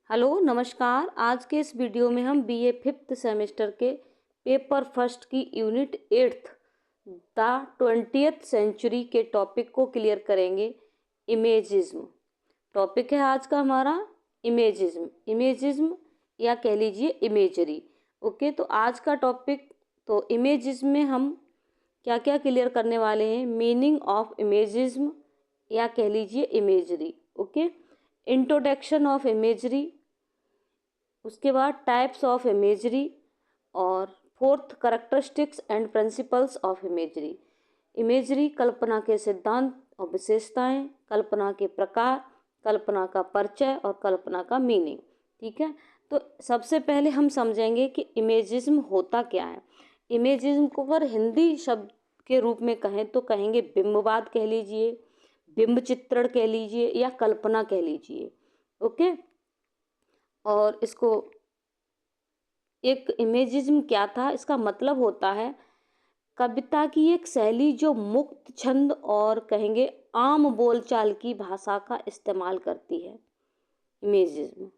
Hello नमस्कार। आज के इस वीडियो में हम बीए फिफ्थ सेमेस्टर के पेपर फर्स्ट की यूनिट 8 द 20th सेंचुरी के टॉपिक को क्लियर करेंगे। इमेजिज्म टॉपिक है आज का हमारा। इमेजिज्म या कह लीजिए इमेजरी। ओके, तो आज का टॉपिक, तो इमेजिज्म में हम क्या क्या क्लियर करने वाले हैं। मीनिंग ऑफ इमेजिज्म या कह लीजिए imagery. Okay, introduction of imagery, उसके बाद टाइप्स ऑफ इमेजरी, और fourth characteristics and principles of imagery. Imagery कल्पना के सिद्धांत और विशेषताएं, कल्पना के प्रकार, कल्पना का परिचय और कल्पना का मीनिंग। ठीक है, तो सबसे पहले हम समझेंगे कि इमेजिज्म होता क्या है। इमेजिज्म को अगर हिंदी शब्द के रूप में कहें तो कहेंगे बिंबवाद कह लीजिए, बिंब चित्रण कह लीजिए या कल्पना कह लीजिए। ओके, और इसको एक इमेजिज्म क्या था, इसका मतलब होता है कविता की एक शैली जो मुक्त छंद और कहेंगे आम बोलचाल की भाषा का इस्तेमाल करती है। इमेजिज्म,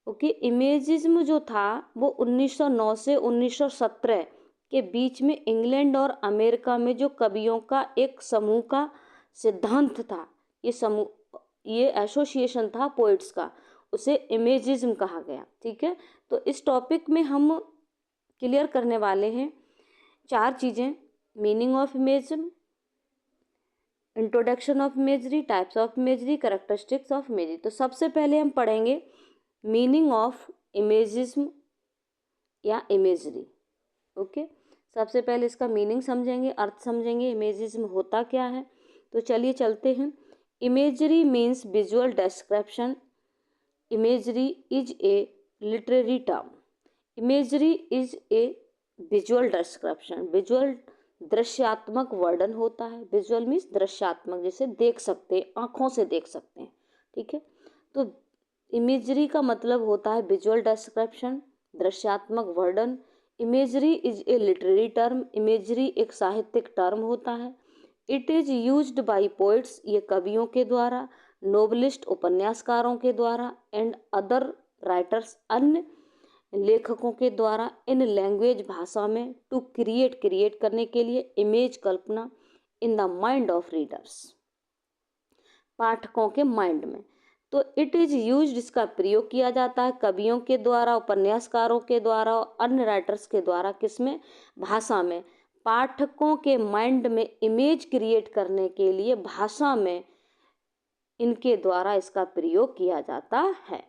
ओके, इमेजिज्म जो था वो 1909 से 1917 के बीच में इंग्लैंड और अमेरिका में जो कवियों का एक समूह का सिद्धांत था। ये एसोसिएशन था पोइट्स का, उसे इमेजिज्म कहा गया। ठीक है, तो इस टॉपिक में हम क्लियर करने वाले हैं 4 चीज़ें। Meaning of imagism, introduction of imagery, types of imagery, characteristics of imagery. तो सबसे पहले हम पढ़ेंगे मीनिंग ऑफ इमेजिज्म या इमेजरी। ओके, सबसे पहले इसका मीनिंग समझेंगे, अर्थ समझेंगे, इमेजिज्म होता क्या है। तो चलिए चलते हैं। Imagery means visual description. Imagery is a literary term. Imagery is a visual description. Visual दृश्यात्मक वर्णन होता है। विजुअल मीन्स दृश्यात्मक, जैसे देख सकते हैं, आँखों से देख सकते हैं। ठीक है, तो इमेजरी का मतलब होता है विजुअल डिस्क्रिप्शन, दृश्यात्मक वर्णन। Imagery is a literary term. Imagery एक साहित्यिक टर्म होता है। It is used by poets, ये कवियों के द्वारा, नोवेलिस्ट उपन्यासकारों के द्वारा, एंड अदर राइटर्स, अन्य लेखकों के द्वारा, इन लैंग्वेज भाषा में, टू क्रिएट करने के लिए, image Kalpana, in the mind of readers, पाठकों के माइंड में। तो इट इज यूज्ड, इसका प्रयोग किया जाता है कवियों के द्वारा, उपन्यासकारों के द्वारा और अन्य राइटर्स के द्वारा। किसमें? भाषा में। पाठकों के माइंड में इमेज क्रिएट करने के लिए भाषा में इनके द्वारा इसका प्रयोग किया जाता है।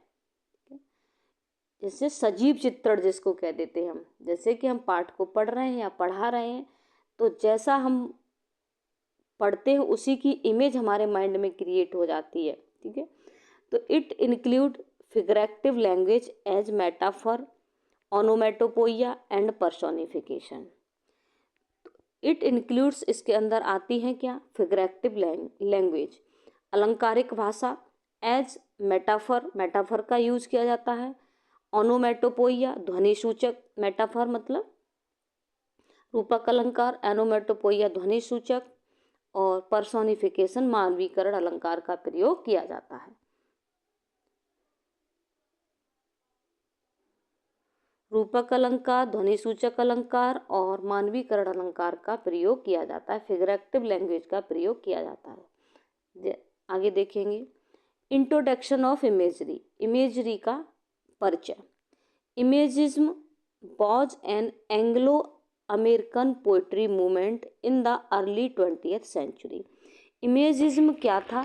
जैसे सजीव चित्रण जिसको कह देते हैं हम, जैसे कि हम पाठ को पढ़ रहे हैं या पढ़ा रहे हैं, तो जैसा हम पढ़ते हैं उसी की इमेज हमारे माइंड में क्रिएट हो जाती है। ठीक है, तो it include figurative language as metaphor, onomatopoeia and personification. It includes, इसके अंदर आती हैं क्या? फिगरेटिव लैंग्वेज, अलंकारिक भाषा, एज मेटाफर, मेटाफर का यूज किया जाता है। ओनोमेटोपोइया, ध्वनि सूचक, मेटाफर मतलब रूपक अलंकार, एनोमेटोपोइया ध्वनि सूचक, और पर्सोनिफिकेशन मानवीकरण अलंकार का प्रयोग किया जाता है। रूपक अलंकार, ध्वनि सूचक अलंकार और मानवीकरण अलंकार का प्रयोग किया जाता है। फिगरेटिव लैंग्वेज का प्रयोग किया जाता है। आगे देखेंगे इंट्रोडक्शन ऑफ इमेजरी, इमेजरी का परिचय। Imagism was an Anglo American poetry movement in the early 20th century. Imagism क्या था?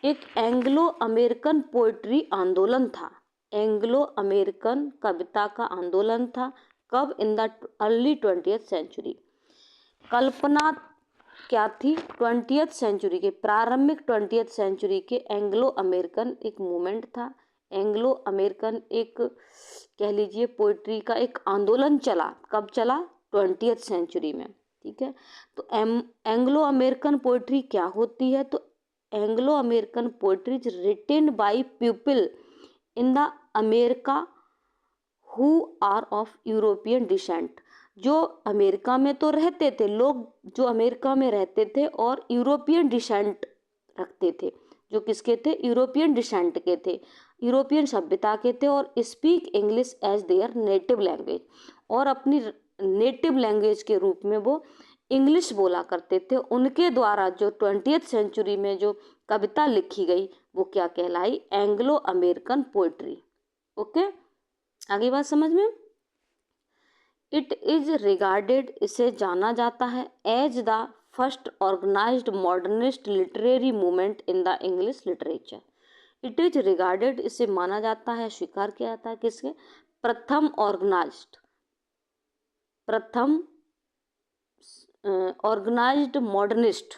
एक एंग्लो अमेरिकन पोइट्री आंदोलन था। एंग्लो अमेरिकन कविता का आंदोलन था। कब? In the early 20th century. कल्पना क्या थी? 20th सेंचुरी के प्रारंभिक 20th सेंचुरी के एंग्लो अमेरिकन एक मूवमेंट था। एंग्लो अमेरिकन एक कह लीजिए पोइट्री का एक आंदोलन चला। कब चला? 20th सेंचुरी में। ठीक है, तो एंग्लो अमेरिकन पोइट्री क्या होती है? तो Anglo American poetry is written by people in the America who are of European descent. जो अमेरिका में तो रहते थे लोग, जो अमेरिका में रहते थे और यूरोपियन डिसेंट रखते थे, जो किसके थे? यूरोपियन डिसेंट के थे। यूरोपियन सभ्यता के थे और speak English as their native language, और अपनी नेटिव लैंग्वेज के रूप में वो इंग्लिश बोला करते थे। उनके द्वारा जो 20th सेंचुरी में जो कविता लिखी गई वो क्या कहलाई? Anglo American poetry. ओके, आगे बात समझ में। इट इज रिगार्डेड, इसे जाना जाता है, as the first organised modernist literary movement in the English literature. It is regarded, इसे माना जाता है, स्वीकार किया जाता है, किसके? प्रथम ऑर्गेनाइज्ड, प्रथम ऑर्गेनाइज्ड मॉडर्निस्ट,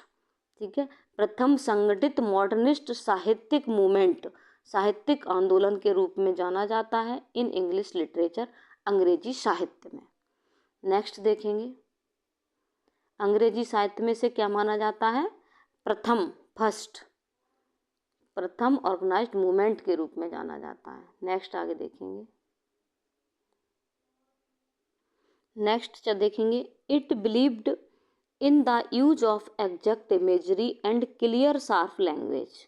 ठीक है, प्रथम संगठित मॉडर्निस्ट साहित्यिक मूवमेंट, साहित्यिक आंदोलन के रूप में जाना जाता है इन इंग्लिश लिटरेचर, अंग्रेजी साहित्य में। नेक्स्ट देखेंगे, अंग्रेजी साहित्य में से क्या माना जाता है? प्रथम, फर्स्ट, प्रथम ऑर्गेनाइज्ड मूवमेंट के रूप में जाना जाता है। नेक्स्ट आगे देखेंगे, नेक्स्ट देखेंगे, it believed in the use of exact imagery and clear sharp language.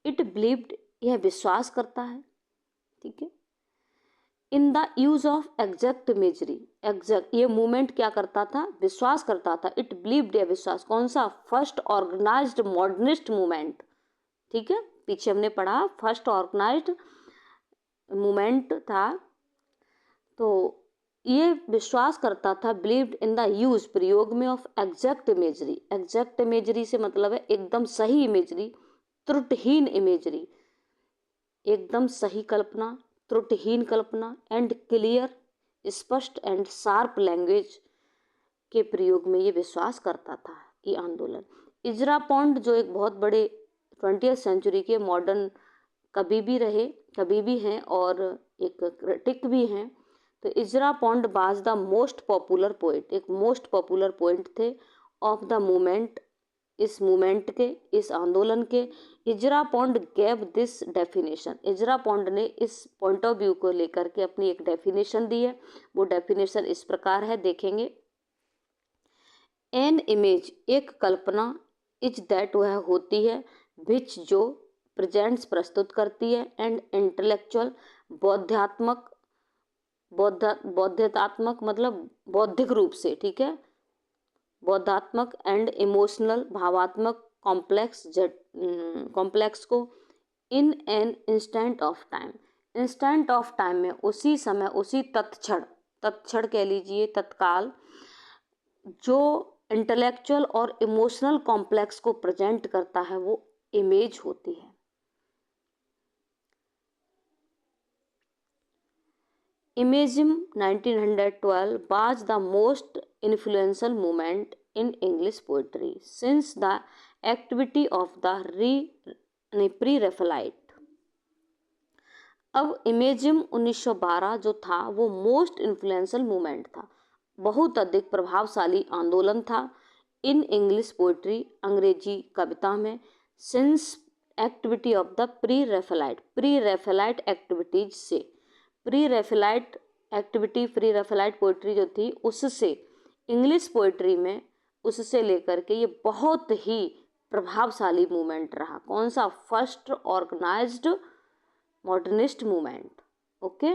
It believed, यह विश्वास करता है, ठीक है, in the use of exact imagery, exact, ये मूवमेंट क्या करता था? विश्वास करता था। इट बिलीव्ड, यह विश्वास, कौन सा? फर्स्ट ऑर्गेनाइज्ड मॉडर्निस्ट मूवमेंट, ठीक है, पीछे हमने पढ़ा फर्स्ट ऑर्गेनाइज्ड मूवमेंट था, तो ये विश्वास करता था, बिलीव्ड इन द यूज, प्रयोग में, of exact imagery. Exact imagery से मतलब है एकदम सही इमेजरी, त्रुटिहीन इमेजरी, एकदम सही कल्पना, त्रुटिहीन कल्पना, एंड क्लियर, स्पष्ट एंड शार्प लैंग्वेज के प्रयोग में ये विश्वास करता था ये आंदोलन। इजरा पॉन्ड जो एक बहुत बड़े 20th सेंचुरी के मॉडर्न कवि भी रहे, कवि भी हैं और एक क्रिटिक भी हैं, तो Ezra Pound was the most popular poet, एक मोस्ट पॉपुलर पोइट थे ऑफ द मूवमेंट, इस मूवमेंट के, इस आंदोलन के। Ezra Pound gave this definition, Ezra Pound ने इस पॉइंट ऑफ व्यू को लेकर के अपनी एक डेफिनेशन दी है। वो डेफिनेशन इस प्रकार है, देखेंगे, एन इमेज, एक कल्पना, इज दैट, वह होती है, विच, जो, प्रेजेंट्स, प्रस्तुत करती है, एंड इंटेलेक्चुअल, बौद्धात्मक, बौद्धात्मक मतलब बौद्धिक रूप से, ठीक है, बौद्धात्मक, एंड इमोशनल, भावात्मक, कॉम्प्लेक्स को, in an instant of time, instant of time में, उसी समय, उसी तत्क्षण, तत्क्षण कह लीजिए, तत्काल, जो इंटेलेक्चुअल और इमोशनल कॉम्प्लेक्स को प्रेजेंट करता है वो इमेज होती है। Imagism 1912 was the most influential movement in English poetry since the activity of the pre-Raphaelite। अब इमेजिज्म 1912 जो था वो मोस्ट इन्फ्लुएंशियल मूवमेंट था, बहुत अधिक प्रभावशाली आंदोलन था इन इंग्लिश पोइट्री, अंग्रेजी कविता में, since activity of the pre Raphaelite activities से, pre Raphaelite activity, pre Raphaelite poetry जो थी उससे इंग्लिश पोइट्री में, उससे लेकर के ये बहुत ही प्रभावशाली मूवमेंट रहा। कौन सा? First organised modernist movement. Okay,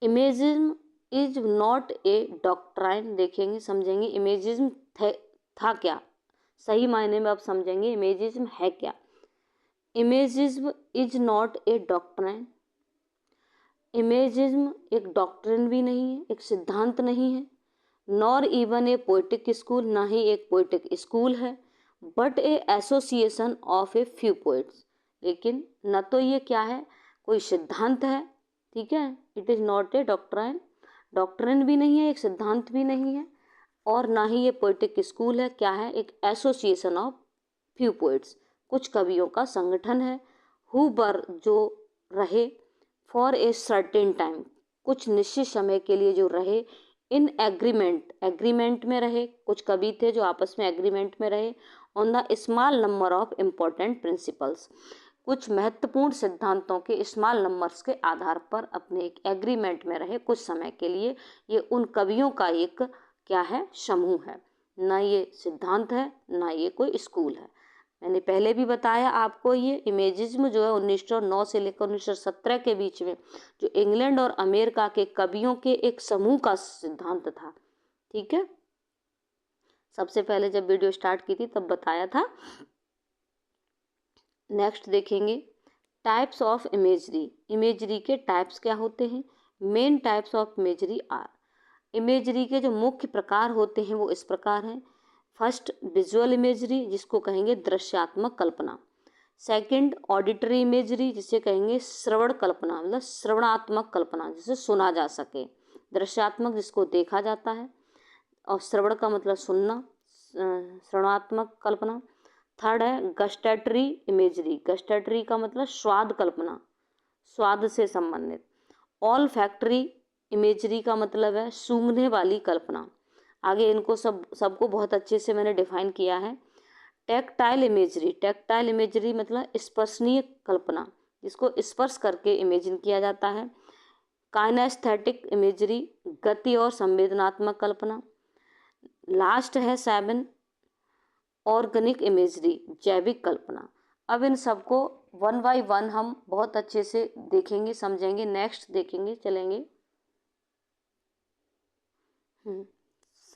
imagism is not a doctrine, देखेंगे, समझेंगे इमेजिज्म था क्या, सही मायने में आप समझेंगे इमेजिज्म है क्या। Imagism is not a doctrine, imagism एक डॉक्ट्रिन भी नहीं है, एक सिद्धांत नहीं है, nor even a poetic school, ना ही एक पोइटिक स्कूल है, but A association of a few poets, लेकिन न तो ये क्या है, कोई सिद्धांत है, ठीक है, it is not a doctrine, doctrine भी नहीं है, एक सिद्धांत भी नहीं है, और ना ही ये पोइटिक स्कूल है, क्या है, एक एसोसिएशन ऑफ फ्यू पोइट्स, कुछ कवियों का संगठन है, हु वर, जो रहे, फॉर ए सर्टेन टाइम, कुछ निश्चित समय के लिए जो रहे, इन एग्रीमेंट, एग्रीमेंट में रहे, कुछ कवि थे जो आपस में एग्रीमेंट में रहे, on the small number of important principles, कुछ महत्वपूर्ण सिद्धांतों के स्मॉल नंबर्स के आधार पर अपने एक एग्रीमेंट में रहे कुछ समय के लिए। ये उन कवियों का एक क्या है, समूह है, ना ये सिद्धांत है, ना ये कोई स्कूल है। मैंने पहले भी बताया आपको, ये इमेजिज्म जो है 1909 से लेकर 1917 के बीच में जो इंग्लैंड और अमेरिका के कवियों के एक समूह का सिद्धांत था। ठीक है, सबसे पहले जब वीडियो स्टार्ट की थी तब बताया था। नेक्स्ट देखेंगे टाइप्स ऑफ इमेजरी। इमेजरी के टाइप्स क्या होते हैं? Main types of imagery are, imagery के जो मुख्य प्रकार होते हैं वो इस प्रकार हैं। फर्स्ट विजुअल इमेजरी, जिसको कहेंगे दृश्यात्मक कल्पना। सेकंड ऑडिटरी इमेजरी, जिसे कहेंगे श्रवण कल्पना, मतलब श्रवणात्मक कल्पना, जिसे सुना जा सके। दृश्यात्मक जिसको देखा जाता है, और श्रवण का मतलब सुनना, श्रवणात्मक कल्पना। थर्ड है गस्टेटरी इमेजरी, गस्टेटरी का मतलब स्वाद कल्पना, स्वाद से संबंधित। ऑल फैक्ट्री इमेजरी का मतलब है सूंघने वाली कल्पना। आगे इनको सबको बहुत अच्छे से मैंने डिफाइन किया है। टेक्टाइल इमेजरी, टेक्टाइल इमेजरी मतलब स्पर्शनीय कल्पना, जिसको स्पर्श करके इमेजिन किया जाता है। काइनेस्थेटिक इमेजरी, गति और संवेदनात्मक कल्पना। लास्ट है 7 ऑर्गेनिक इमेजरी, जैविक कल्पना। अब इन सबको वन बाय वन हम बहुत अच्छे से देखेंगे, समझेंगे। नेक्स्ट देखेंगे, चलेंगे।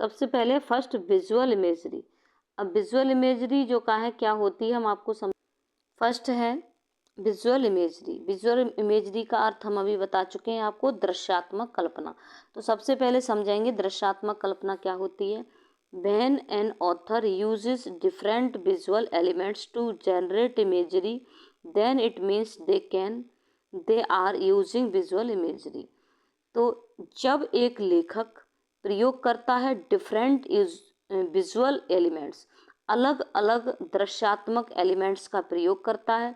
सबसे पहले फर्स्ट विजुअल इमेजरी। अब विजुअल इमेजरी जो का है क्या होती है हम आपको फर्स्ट है विजुअल इमेजरी। विजुअल इमेजरी का अर्थ हम अभी बता चुके हैं आपको, दृश्यात्मक कल्पना। तो सबसे पहले समझेंगे दृश्यात्मक कल्पना क्या होती है। When an author uses different visual elements to generate imagery, then it means they are using visual imagery. तो जब एक लेखक प्रयोग करता है डिफरेंट विजुअल एलिमेंट्स, अलग अलग दृश्यात्मक एलिमेंट्स का प्रयोग करता है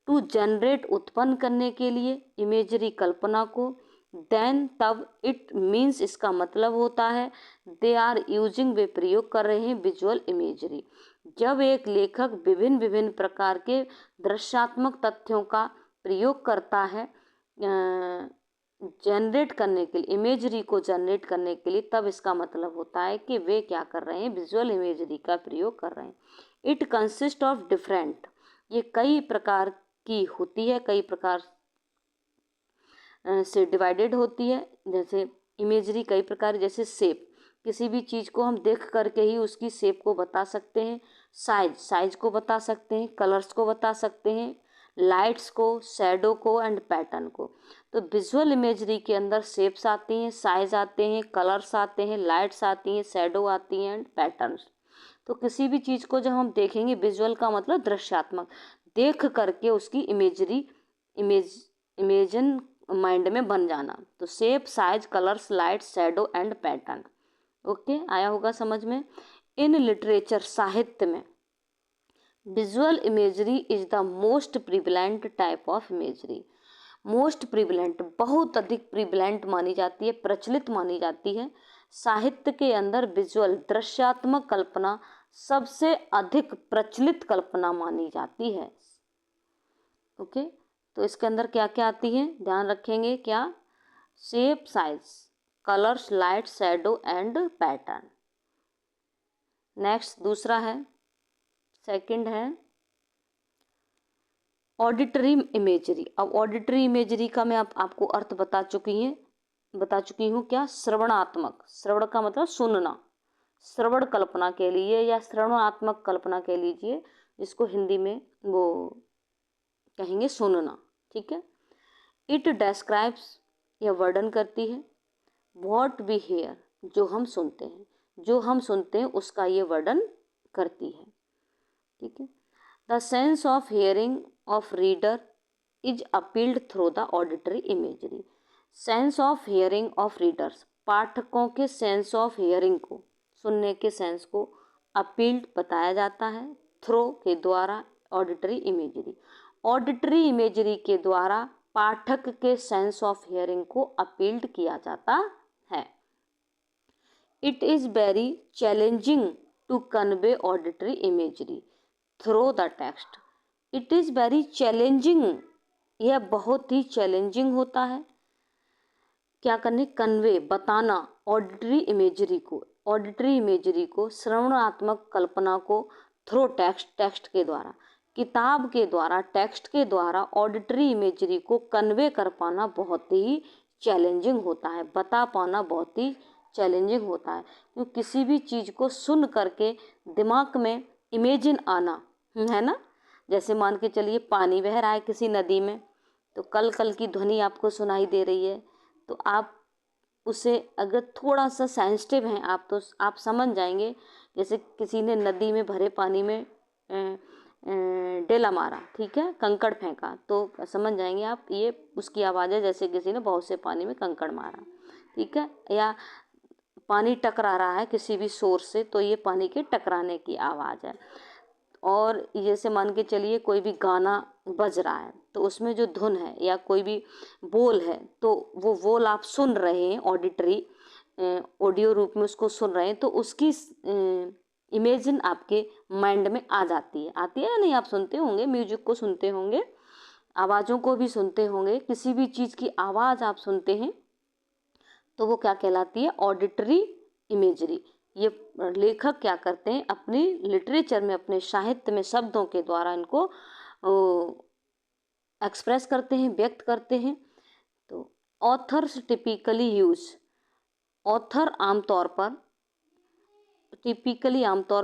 टू जनरेट, उत्पन्न करने के लिए, इमेजरी कल्पना को, देन तब इट मीन्स, इसका मतलब होता है दे आर यूजिंग, वे प्रयोग कर रहे हैं विजुअल इमेजरी। जब एक लेखक विभिन्न विभिन्न प्रकार के दृश्यात्मक तथ्यों का प्रयोग करता है जनरेट करने के लिए, इमेजरी को जनरेट करने के लिए, तब इसका मतलब होता है कि वे क्या कर रहे हैं, विजुअल इमेजरी का प्रयोग कर रहे हैं। इट कंसिस्ट ऑफ डिफरेंट, ये कई प्रकार की होती है, कई प्रकार से डिवाइडेड होती है। जैसे इमेजरी कई प्रकार, जैसे शेप, किसी भी चीज़ को हम देख करके ही उसकी शेप को बता सकते हैं। साइज, साइज को बता सकते हैं। कलर्स को बता सकते हैं। लाइट्स को, शैडो को एंड पैटर्न को। तो विजुअल इमेजरी के अंदर शेप्स आती हैं, साइज आते हैं, कलर्स आते हैं, लाइट्स आती हैं, शैडो आती हैं एंड पैटर्न्स। तो किसी भी चीज़ को जब हम देखेंगे, विजुअल का मतलब दृश्यात्मक, देख करके उसकी इमेजरी, इमेजन माइंड में बन जाना। तो shape, size, colours, light, shadow and pattern. Okay, आया होगा समझ में। इन लिटरेचर, साहित्य में visual imagery is the most prevalent type of imagery. Most prevalent, बहुत अधिक प्रिवलेंट मानी जाती है, प्रचलित मानी जाती है। साहित्य के अंदर विजुअल, दृश्यात्मक कल्पना सबसे अधिक प्रचलित कल्पना मानी जाती है। ओके, तो इसके अंदर क्या क्या आती है ध्यान रखेंगे। क्या? Shape, size, colours, light, shadow and pattern. Next दूसरा है, सेकंड है ऑडिटरी इमेजरी। अब ऑडिटरी इमेजरी का मैं आपको अर्थ बता चुकी हूँ। क्या? श्रवणात्मक, श्रवण का मतलब सुनना, श्रवण कल्पना के लिए या श्रवणात्मक कल्पना कह लीजिए, जिसको हिंदी में वो कहेंगे सुनना। ठीक है। इट डिस्क्राइब्स, यह वर्णन करती है, व्हाट वी हियर, जो हम सुनते हैं, जो हम सुनते हैं उसका ये वर्णन करती है। ठीक है। The sense of hearing of reader is appealed through the auditory imagery. Sense of hearing of readers, पाठकों के सेंस ऑफ हियरिंग को, सुनने के सेंस को अपील्ड बताया जाता है, थ्रू के द्वारा, ऑडिटरी इमेजरी। ऑडिटरी इमेजरी के द्वारा पाठक के सेंस ऑफ हियरिंग को अपील्ड किया जाता है। It is very challenging to convey auditory imagery through the text. It is very challenging, यह बहुत ही चैलेंजिंग होता है। क्या करने? कन्वे, बताना ऑडिटरी इमेजरी को, ऑडिटरी इमेजरी को, श्रवणात्मक कल्पना को थ्रो टेक्स्ट के द्वारा, किताब के द्वारा, टेक्स्ट के द्वारा ऑडिटरी इमेजरी को कन्वे कर पाना बहुत ही चैलेंजिंग होता है, बता पाना बहुत ही चैलेंजिंग होता है। क्योंकि किसी भी चीज़ को सुन करके दिमाग में इमेजिन आना, है ना। जैसे मान के चलिए पानी बह रहा है किसी नदी में, तो कल कल की ध्वनि आपको सुनाई दे रही है, तो आप उसे अगर थोड़ा सा सेंसिटिव हैं आप, तो आप समझ जाएंगे। जैसे किसी ने नदी में भरे पानी में डेला मारा, ठीक है, कंकड़ फेंका, तो समझ जाएंगे आप ये उसकी आवाज़ है, जैसे किसी ने बहुत से पानी में कंकड़ मारा, ठीक है। या पानी टकरा रहा है किसी भी सोर्स से, तो ये पानी के टकराने की आवाज़ है। और जैसे मान के चलिए कोई भी गाना बज रहा है, तो उसमें जो धुन है या कोई भी बोल है, तो वो बोल आप सुन रहे हैं, ऑडिटरी ऑडियो रूप में उसको सुन रहे हैं, तो उसकी इमेजिन आपके माइंड में आ जाती है या नहीं। आप सुनते होंगे, म्यूजिक को सुनते होंगे, आवाज़ों को भी सुनते होंगे, किसी भी चीज़ की आवाज़ आप सुनते हैं तो वो क्या कहलाती है, ऑडिटरी इमेजरी। ये लेखक क्या करते हैं, अपनी लिटरेचर में, अपने साहित्य में शब्दों के द्वारा इनको एक्सप्रेस करते हैं, व्यक्त करते हैं। तो ऑथर्स टिपिकली यूज, ऑथर आमतौर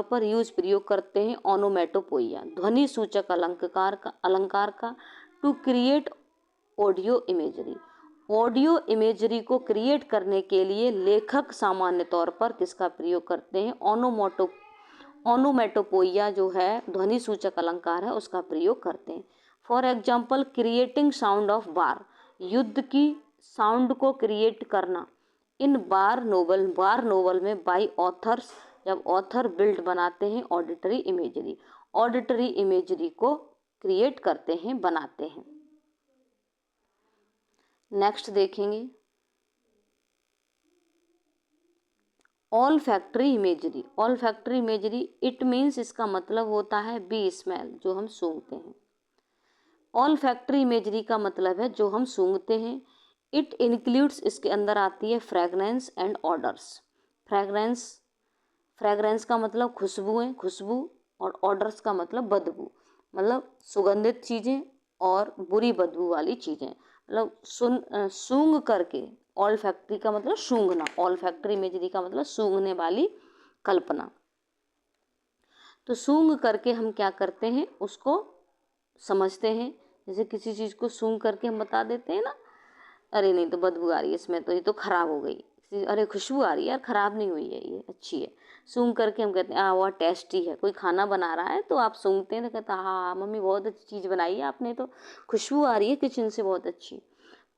पर यूज प्रयोग करते हैं ओनोमेटोपोइया, ध्वनि सूचक अलंकार का to create audio imagery. Audio imagery को क्रिएट करने के लिए लेखक सामान्य तौर पर किसका प्रयोग करते हैं, ओनोमेटोपोइया जो है ध्वनि सूचक अलंकार है, उसका प्रयोग करते हैं। For example creating sound of war, युद्ध की साउंड को क्रिएट करना। इन वार नोवेल में बाई ऑथर्स, जब ऑथर बिल्ड बनाते हैं ऑडिटरी इमेजरी को क्रिएट करते हैं, बनाते हैं। नेक्स्ट देखेंगे all factory imagery. It means, इसका मतलब होता है बी स्मेल, जो हम सूंघते हैं। ऑल फैक्ट्री इमेजरी का मतलब है जो हम सूंघते हैं। इट इंक्लूड्स, इसके अंदर आती है फ्रेगनेंस एंड ऑर्डर्स। फ्रेगरेंस का मतलब खुशबू, और ऑर्डर्स का मतलब बदबू, मतलब सुगंधित चीज़ें और बुरी बदबू वाली चीज़ें। मतलब सूंघ करके, ऑल फैक्ट्री का मतलब सूंघना, ऑल फैक्ट्री इमेजरी का मतलब सूंघने वाली कल्पना। तो सूंघ करके हम क्या करते हैं, उसको समझते हैं। जैसे किसी चीज़ को सूंघ करके हम बता देते हैं ना, अरे नहीं तो बदबू आ रही है इसमें, तो ये तो खराब हो गई। अरे खुशबू आ रही है यार, खराब नहीं हुई है, ये अच्छी है। सूंघ करके हम कहते हैं वह टेस्टी है। कोई खाना बना रहा है तो आप सूंघते हैं तो कहते हैं हाँ मम्मी बहुत अच्छी चीज़ बनाई है आपने, तो खुशबू आ रही है किचन से बहुत अच्छी।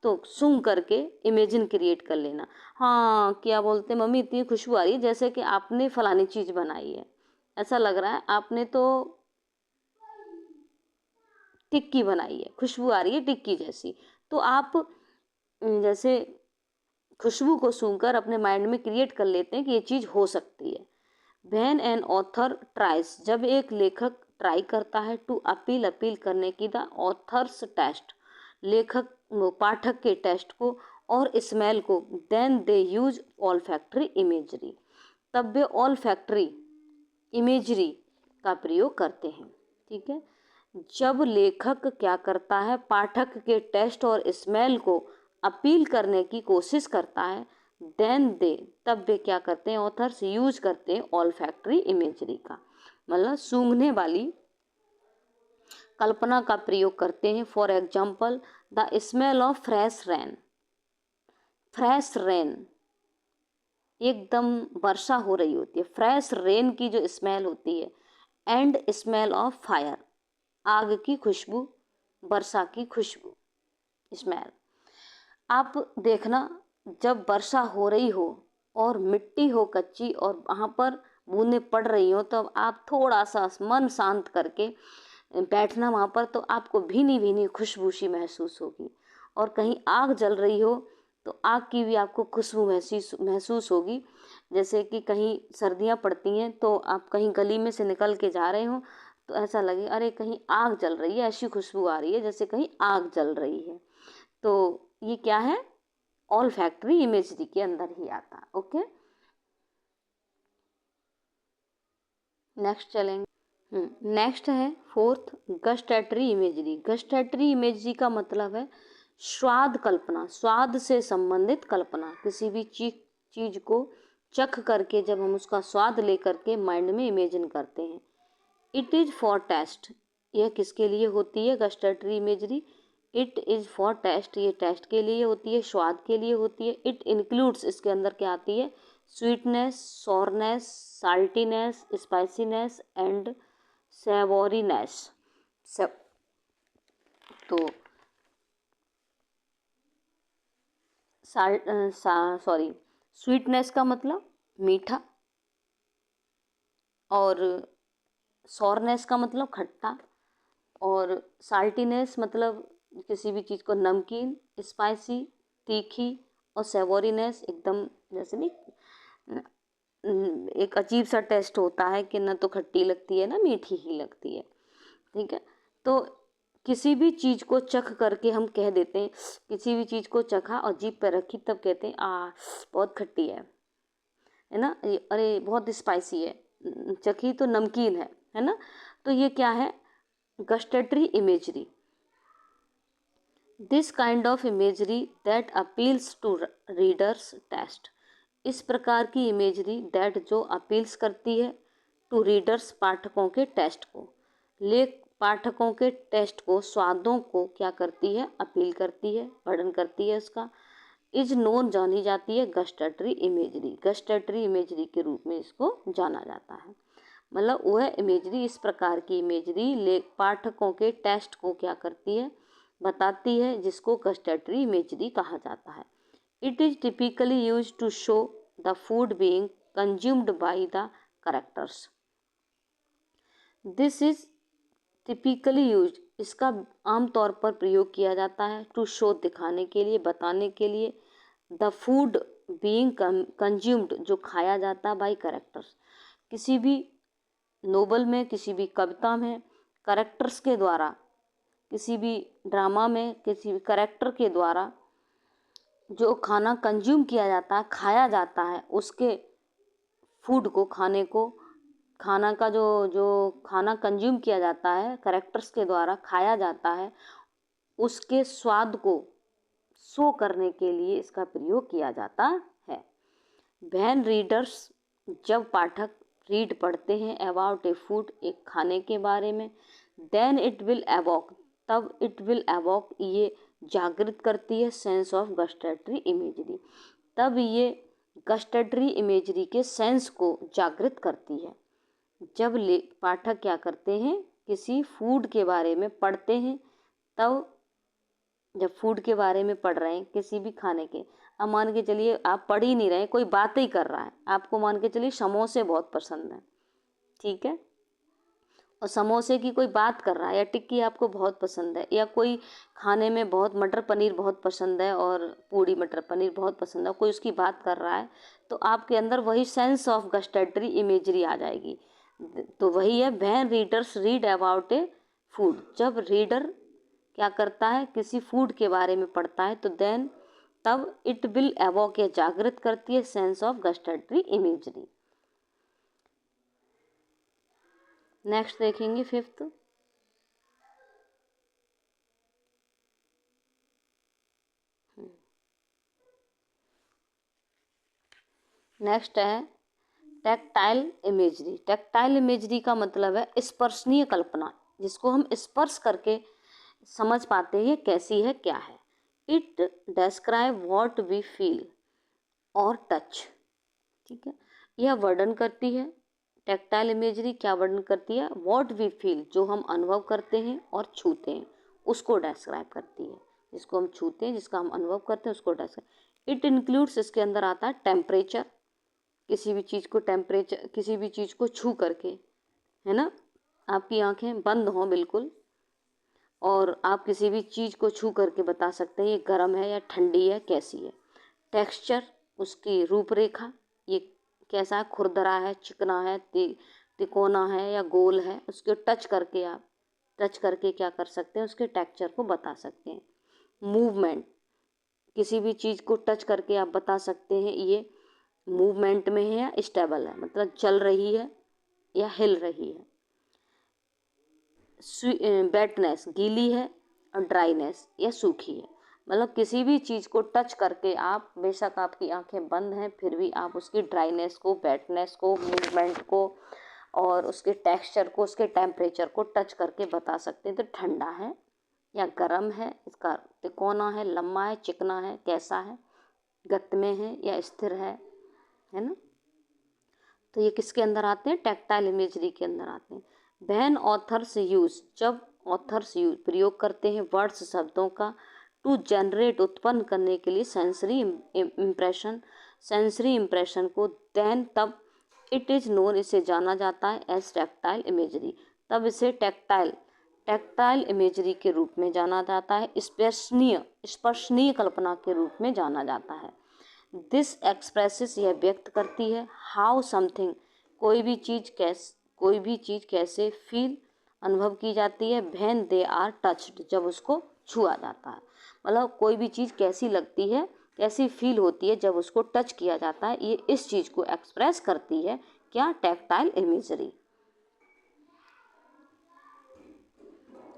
तो सूंघ करके इमेजिन क्रिएट कर लेना। हाँ क्या बोलते हैं, मम्मी इतनी खुशबू आ रही है जैसे कि आपने फलानी चीज़ बनाई है, ऐसा लग रहा है आपने तो टिक्की बनाई है, खुशबू आ रही है टिक्की जैसी। तो आप जैसे खुशबू को सूंघकर अपने माइंड में क्रिएट कर लेते हैं कि ये चीज़ हो सकती है। व्हेन एन ऑथर ट्राइज, जब एक लेखक ट्राई करता है टू अपील करने की द ऑथर्स टेस्ट, लेखक पाठक के टेस्ट को और स्मेल को, then they use olfactory imagery, तब वे ऑल फैक्ट्री इमेजरी का प्रयोग करते हैं। ठीक है, जब लेखक क्या करता है, पाठक के टेस्ट और स्मेल को अपील करने की कोशिश करता है, देन दे, तब वे क्या करते हैं, ऑथर्स यूज करते हैं ऑल फैक्ट्री इमेजरी का, मतलब सूंघने वाली कल्पना का प्रयोग करते हैं। For example the smell of fresh rain, एकदम वर्षा हो रही होती है, फ्रेश रेन की जो स्मेल होती है, एंड स्मेल ऑफ फायर, आग की खुशबू, वर्षा की खुशबू, स्मेल। आप देखना जब वर्षा हो रही हो और मिट्टी हो कच्ची और वहाँ पर बूंदें पड़ रही हो, तब आप थोड़ा सा मन शांत करके बैठना वहाँ पर, तो आपको भीनी भीनी खुशबू सी महसूस होगी। और कहीं आग जल रही हो तो आग की भी आपको खुशबू महसूस होगी। जैसे कि कहीं सर्दियाँ पड़ती हैं तो आप कहीं गली में से निकल के जा रहे हो तो ऐसा लगे अरे कहीं आग जल रही है, ऐसी खुशबू आ रही है जैसे कहीं आग जल रही है। तो ये क्या है, ऑल फैक्ट्री इमेजरी के अंदर ही आता है। ओके, नेक्स्ट चलेंगे। नेक्स्ट है फोर्थ, गस्टैटरी इमेजरी। गस्टैटरी इमेजरी का मतलब है स्वाद कल्पना, स्वाद से संबंधित कल्पना। किसी भी चीज को चख करके जब हम उसका स्वाद लेकर के माइंड में इमेजिन करते हैं। इट इज फॉर टेस्ट, यह किसके लिए होती है gustatory imagery? It is for taste, ये टेस्ट के लिए होती है, स्वाद के लिए होती है। इट इंक्लूड्स, इसके अंदर क्या आती है? Sweetness, sourness, saltiness, spiciness and savouriness. तो सॉरी, स्वीटनेस का मतलब मीठा, और सॉरनेस का मतलब खट्टा, और साल्टीनेस मतलब किसी भी चीज़ को नमकीन, स्पाइसी तीखी, और सेवोरीनेस एकदम जैसे नहीं, एक अजीब सा टेस्ट होता है कि ना तो खट्टी लगती है ना मीठी ही लगती है। ठीक है, तो किसी भी चीज़ को चख करके हम कह देते हैं, किसी भी चीज़ को चखा और जीभ पे रखी तब कहते हैं बहुत खट्टी है ना, अरे बहुत स्पाइसी है, चखी तो नमकीन है ना। तो ये क्या है? Gustatory imagery. This kind of imagery that appeals to readers taste. इस प्रकार की इमेजरी दैट जो अपील्स करती है टू रीडर्स, पाठकों के टेस्ट को, पाठकों के टेस्ट को, स्वादों को क्या करती है? अपील करती है, वर्णन करती है उसका। इज नोन, जानी जाती है गस्टैटरी इमेजरी। गस्टैटरी इमेजरी के रूप में इसको जाना जाता है। मतलब वह इमेजरी, इस प्रकार की इमेजरी पाठकों के टेस्ट को क्या करती है? बताती है, जिसको गस्टैटरी इमेजरी कहा जाता है। It is typically use to show the food being consumed by the characters. This is typically use, इसका आमतौर पर प्रयोग किया जाता है टू शो, दिखाने के लिए, बताने के लिए, द फूड बीइंग कंज्यूम्ड, जो खाया जाता है, बाय कैरेक्टर्स, किसी भी नोवेल में, किसी भी कविता में, कैरेक्टर्स के द्वारा, किसी भी ड्रामा में, किसी भी कैरेक्टर के द्वारा जो खाना कंज्यूम किया जाता है, खाया जाता है, उसके फूड को, खाने को, खाना का जो जो खाना कंज्यूम किया जाता है, कैरेक्टर्स के द्वारा खाया जाता है, उसके स्वाद को शो करने के लिए इसका प्रयोग किया जाता है। व्हेन रीडर्स, जब पाठक रीड पढ़ते हैं अबाउट ए फूड, एक खाने के बारे में, देन इट विल एवोक, तब इट विल एवोक, ये जागृत करती है सेंस ऑफ गस्टैटरी इमेजरी, तब ये गस्टैटरी इमेजरी के सेंस को जागृत करती है। जब पाठक क्या करते हैं? किसी फूड के बारे में पढ़ते हैं, तब जब फूड के बारे में पढ़ रहे हैं, किसी भी खाने के, अब मान के चलिए आप पढ़ ही नहीं रहे, कोई बात ही कर रहा है, आपको मान के चलिए समोसे बहुत पसंद है, ठीक है, और समोसे की कोई बात कर रहा है, या टिक्की आपको बहुत पसंद है, या कोई खाने में बहुत मटर पनीर बहुत पसंद है और पूड़ी मटर पनीर बहुत पसंद है, कोई उसकी बात कर रहा है, तो आपके अंदर वही सेंस ऑफ गस्टैटरी इमेजरी आ जाएगी। तो वही है, when readers read about A food, जब रीडर क्या करता है? किसी फूड के बारे में पढ़ता है, तो देन, तब इट विल एवोक, या जागृत करती है सेंस ऑफ गस्टैटरी इमेजरी। नेक्स्ट देखेंगे फिफ्थ, नेक्स्ट है टैक्टाइल इमेजरी। टैक्टाइल इमेजरी का मतलब है स्पर्शनीय कल्पना, जिसको हम स्पर्श करके समझ पाते हैं कैसी है, क्या है। It describe what we feel और टच, ठीक है, यह वर्णन करती है, टैक्टाइल इमेजरी क्या वर्णन करती है? व्हाट वी फील, जो हम अनुभव करते हैं और छूते हैं, उसको डिस्क्राइब करती है, जिसको हम छूते हैं, जिसका हम अनुभव करते हैं, उसको डिस्क्राइब। इट इंक्लूड्स, इसके अंदर आता है टेम्परेचर, किसी भी चीज़ को टेम्परेचर, किसी भी चीज़ को छू करके, है ना, आपकी आंखें बंद हों बिल्कुल, और आप किसी भी चीज़ को छू करके बता सकते हैं ये गर्म है या ठंडी है, कैसी है। टेक्सचर, उसकी रूपरेखा, ये कैसा है, खुरदरा है, चिकना है, तिकोना है या गोल है, उसको टच करके आप टच करके क्या कर सकते हैं? उसके टेक्सचर को बता सकते हैं। मूवमेंट, किसी भी चीज़ को टच करके आप बता सकते हैं ये मूवमेंट में है या स्टेबल है, मतलब चल रही है या हिल रही है। वेटनेस गीली है और ड्राइनेस या सूखी है। मतलब किसी भी चीज़ को टच करके आप, बेशक आपकी आंखें बंद हैं फिर भी आप उसकी ड्राइनेस को, वेटनेस को, मूवमेंट को और उसके टेक्सचर को, उसके टेम्परेचर को टच करके बता सकते हैं। तो ठंडा है या गर्म है, इसका तिकोना है, लम्बा है, चिकना है, कैसा है, गत में है या स्थिर है ना। तो ये किसके अंदर आते हैं? टैक्टाइल इमेजरी के अंदर आते हैं। व्हेन ऑथर्स यूज, जब ऑथर्स यूज प्रयोग करते हैं वर्ड्स शब्दों का, टू जनरेट उत्पन्न करने के लिए सेंसरी इम्प्रेशन, सेंसरी इम्प्रेशन को, देन तब इट इज़ नोन, इसे जाना जाता है एज टैक्टाइल इमेजरी, तब इसे टैक्टाइल टैक्टाइल इमेजरी के रूप में जाना जाता है। स्पर्शनीय, स्पर्शनीय कल्पना के रूप में जाना जाता है। दिस एक्सप्रेसेस, यह व्यक्त करती है, हाउ समथिंग, कोई भी चीज़ कैसे, फील, अनुभव की जाती है, व्हेन दे आर टच्ड, जब उसको छुआ जाता है। मतलब कोई भी चीज़ कैसी लगती है, कैसी फील होती है जब उसको टच किया जाता है, ये इस चीज़ को एक्सप्रेस करती है। क्या? Tactile imagery.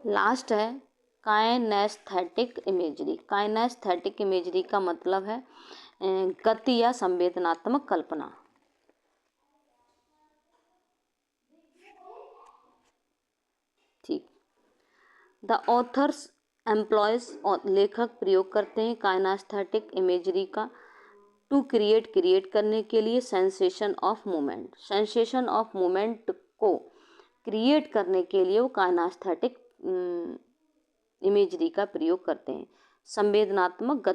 लास्ट है काइनेस्थेटिक इमेजरी। काइनेस्थेटिक इमेजरी का मतलब है गति या संवेदनात्मक कल्पना। ठीक। द ऑथर्स एम्प्लॉयज, और लेखक प्रयोग करते हैं काइनेस्थेटिक इमेजरी का टू क्रिएट करने के लिए sensation of movement. Sensation of movement को क्रिएट करने के लिए वो काइनेस्थेटिक इमेजरी का प्रयोग करते हैं। संवेदनात्मक,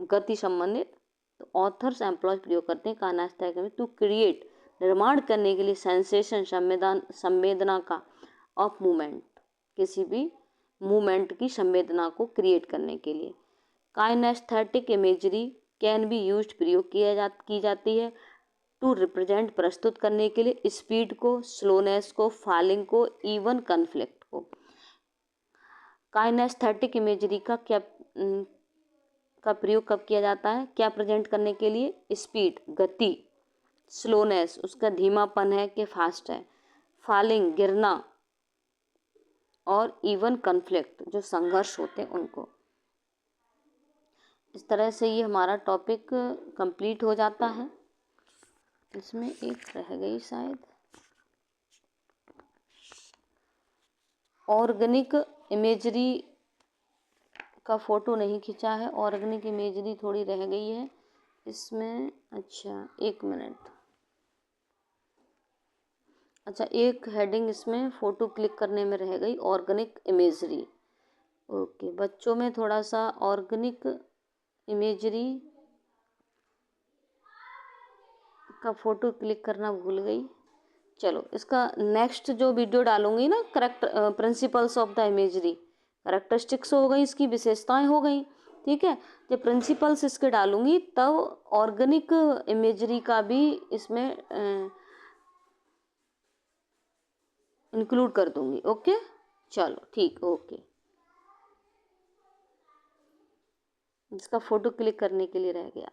गति संबंधित, तो ऑथर्स एम्प्लॉयज प्रयोग करते हैं काइनेस्थेटिक टू क्रिएट, निर्माण करने के लिए, सेंसेशन, संवेदना का, ऑफ मूवमेंट, किसी भी मूवमेंट की संवेदना को क्रिएट करने के लिए। Kinaesthetic imagery can be used, प्रयोग की जाती है टू रिप्रेजेंट, प्रस्तुत करने के लिए, स्पीड को, स्लोनेस को, फॉलिंग को, इवन कन्फ्लिक्ट को। काइनेस्थेटिक इमेजरी का प्रयोग कब किया जाता है? क्या प्रेजेंट करने के लिए? स्पीड, गति, स्लोनेस, उसका धीमापन है कि फास्ट है, फॉलिंग, गिरना, और इवन कन्फ्लिक्ट, जो संघर्ष होते हैं उनको। इस तरह से ये हमारा टॉपिक कंप्लीट हो जाता है। इसमें एक रह गई शायद, ऑर्गेनिक इमेजरी का फोटो नहीं खींचा है, ऑर्गेनिक इमेजरी थोड़ी रह गई है इसमें। अच्छा एक मिनट, अच्छा एक हेडिंग इसमें फ़ोटो क्लिक करने में रह गई, ऑर्गेनिक इमेजरी। ओके, बच्चों में थोड़ा सा ऑर्गेनिक इमेजरी का फ़ोटो क्लिक करना भूल गई। चलो इसका नेक्स्ट जो वीडियो डालूंगी ना, correct principles of the imagery, characteristics हो गई, इसकी विशेषताएं हो गई। ठीक है, जब प्रिंसिपल्स इसके डालूंगी तब ऑर्गेनिक इमेजरी का भी इसमें इंक्लूड कर दूंगी। ओके चलो ठीक, ओके। इसका फ़ोटो क्लिक करने के लिए रह गया।